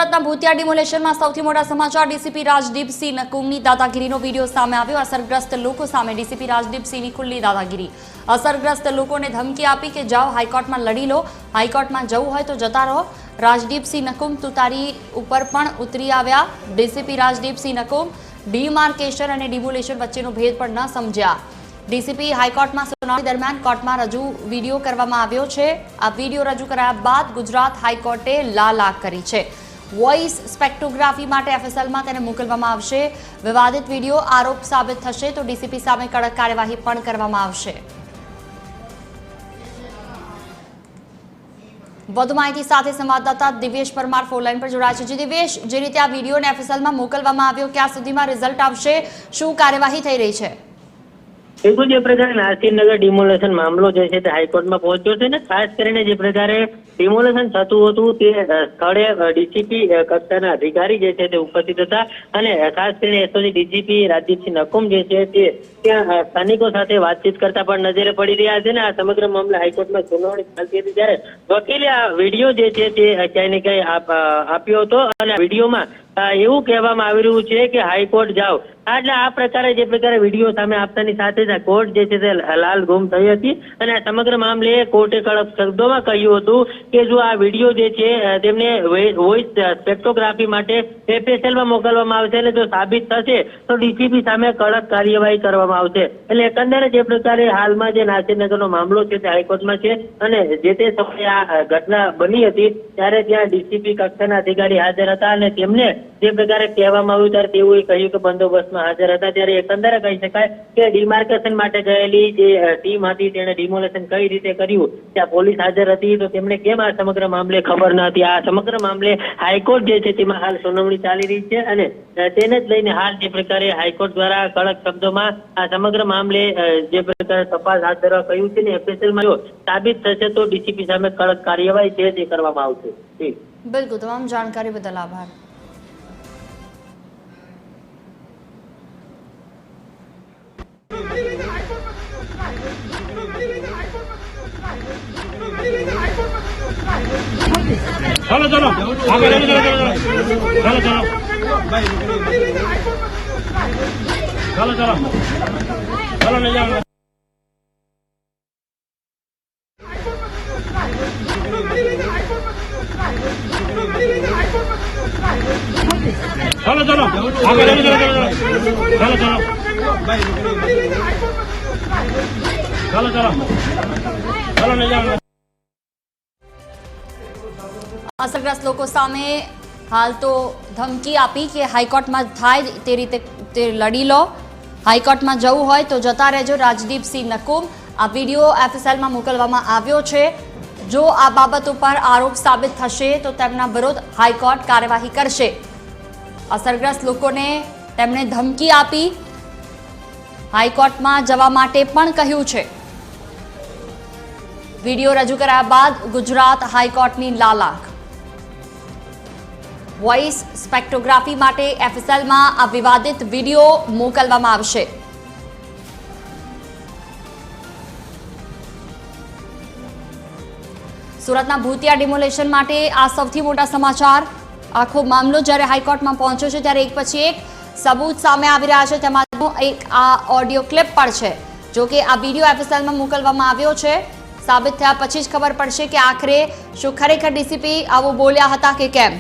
સુરતના ભૂતિયા ડિમોલેશનમાં સૌથી મોટા સમાચાર ડીસીપી રાજદીપસિંહ નકુમની દાદાગીરીનો વિડીયો સામે આવ્યો। અસરગ્રસ્ત લોકો સામે ડીસીપી રાજદીપસિંહની ખુલ્લી દાદાગીરી। અસરગ્રસ્ત લોકોને ધમકી આપી કે જાઓ હાઈકોર્ટમાં લડી લો, હાઈકોર્ટમાં જવું હોય તો જતા રહો। રાજદીપસિંહ નકુમ તુતારી ઉપર પણ ઉતરી આવ્યા। ડીસીપી રાજદીપસિંહ નકુમ ડીમાર્કેશન અને ડિમોલેશન વચ્ચેનો ભેદ પણ ન સમજ્યા। ડીસીપી હાઈકોર્ટમાં સુનાવણી દરમિયાન કોર્ટમાં રજૂ વિડીયો કરવામાં આવ્યો છે। આ વિડીયો રજૂ કરાયા બાદ ગુજરાત હાઈકોર્ટે લાલાક કરી છે। વોઇસ સ્પેક્ટ્રોગ્રાફી માટે એફએસએલમાં તેને મોકલવામાં આવશે। વિવાદિત વિડીયો આરોપ સાબિત થશે તો ડીસીપી સામે કડક કાર્યવાહી પણ કરવામાં આવશે। વધુ માહિતી સાથે સંવાદદાતા દિવ્યેશ પરમાર ફોનલાઈન પર જોડાયા છે। દિવ્યેશ, જે રીતે આ વિડીયોને એફએસએલમાં મોકલવામાં આવ્યો, ક્યાં સુધીમાં રિઝલ્ટ આવશે, શું કાર્યવાહી થઈ રહી છે? બિલકુલ, જે પ્રકારે નાસિરનગર ડિમોલેશન મામલો જે છે તે હાઈકોર્ટમાં પહોંચ્યો છે ને ખાસ કરીને જે પ્રકારે ડિમોલેશન થતું હતું તે સ્થળે ડીસીપી કક્ષાના અધિકારી જે છે તે ઉપસ્થિત હતા અને ખાસ કરીને એસઓજી ડીજીપી રાજદીપસિંહ નકુમ જે છે તે ત્યાં સ્થાનિકો સાથે વાતચીત કરતા પણ નજરે પડી રહ્યા છે ને આ સમગ્ર મામલે હાઈકોર્ટમાં સુનાવણી ચાલતી હતી ત્યારે વકીલે આ વિડીયો જે છે તે ક્યાંય ને ક્યાંય આપ્યો હતો અને વિડીયોમાં એવું કહેવામાં આવી રહ્યું છે કે હાઈકોર્ટ જાઓ। એટલે આ પ્રકારે જે પ્રકારે વિડીયો સામે આપતાની સાથે જ કોર્ટ જે છે તે લાલ ગુમ થઈ હતી અને આ સમગ્ર મામલે કોર્ટે કડક શબ્દોમાં કહ્યું હતું કે જો આ વિડીયો જે છે તેમને વોઇસ સ્પેક્ટ્રોગ્રાફી માટે એફએસએલમાં મોકલવામાં આવશે અને જો સાબિત થશે તો ડીસીપી સામે કડક કાર્યવાહી કરવામાં આવશે। એટલે એકંદરે જે પ્રકારે હાલમાં જે નાસિરનગરનો મામલો છે તે હાઈકોર્ટમાં છે અને જે તે સમયે આ ઘટના બની હતી ત્યારે ત્યાં ડીસીપી કક્ષાના અધિકારી હાજર હતા અને તેમને જે પ્રકારે કહેવામાં આવ્યું ત્યારે તેઓએ કહ્યું કે બંદોબસ્તમાં હાજર હતા। ત્યારે એકંદરે કહી શકાય કે ડિમાર્કેશન માટે ગયેલી જે ટીમ હતી તેણે ડિમોલેશન કઈ રીતે કર્યું, ત્યાં પોલીસ હાજર હતી તો તેમને કેમ આ સમગ્ર મામલે ખબર ન હતી। આ સમગ્ર મામલે હાઈકોર્ટ જે છે તેમાં હાલ સુનાવણી ચાલી રહી છે અને તેને જ લઈને હાલ જે પ્રકારે હાઈકોર્ટ દ્વારા કડક શબ્દોમાં આ સમગ્ર મામલે જે પ્રકારે તપાસ હાથ ધરવા કહ્યું છે ને એફએસએલમાં જો સાબિત થશે તો ડીસીપી સામે કડક કાર્યવાહી છે તે કરવામાં આવશે। બિલકુલ, તમામ જાણકારી બદલ આભાર। चलो चलो आगे चलो चलो चलो चलो चलो चलो चलो ले जाओ चलो चलो आगे चलो चलो चलो चलो चलो चलो चलो ले जाओ। અસરગ્રસ્ત લોકો સામે હાલ તો ધમકી આપી કે હાઈકોર્ટમાં થાય તે રીતે તે લડી લો, હાઈકોર્ટમાં જવું હોય તો જતા રહેજો। રાજદીપસિંહ નકુમ આ વિડીયો એફએસએલમાં મોકલવામાં આવ્યો છે। જો આ બાબત ઉપર આરોપ સાબિત થશે તો તેમના વિરુદ્ધ હાઈકોર્ટ કાર્યવાહી કરશે। અસરગ્રસ્ત લોકોને તેમણે ધમકી આપી હાઈકોર્ટમાં જવા માટે પણ કહ્યું છે। વિડીયો રજૂ કરાયા બાદ ગુજરાત હાઈકોર્ટની લાલાક। વોઇસ સ્પેક્ટ્રોગ્રાફી માટે એફએસએલમાં આ વિવાદિત વિડીયો મોકલવામાં આવશે। સુરતના ભૂતિયા ડિમોલેશન માટે આ સૌથી મોટા સમાચાર। આખો મામલો જ્યારે હાઈકોર્ટમાં પહોંચ્યો છે ત્યારે એક પછી એક સબૂત સામે આવી રહ્યા છે। તેમાં એક આ ઓડિયો ક્લિપ પણ છે, જો કે આ વિડીયો એફએસએલમાં મોકલવામાં આવ્યો છે। સાબિત થયા પછી જ ખબર પડશે કે આખરે શું ખરેખર ડીસીપી આવું બોલ્યા હતા કે કેમ।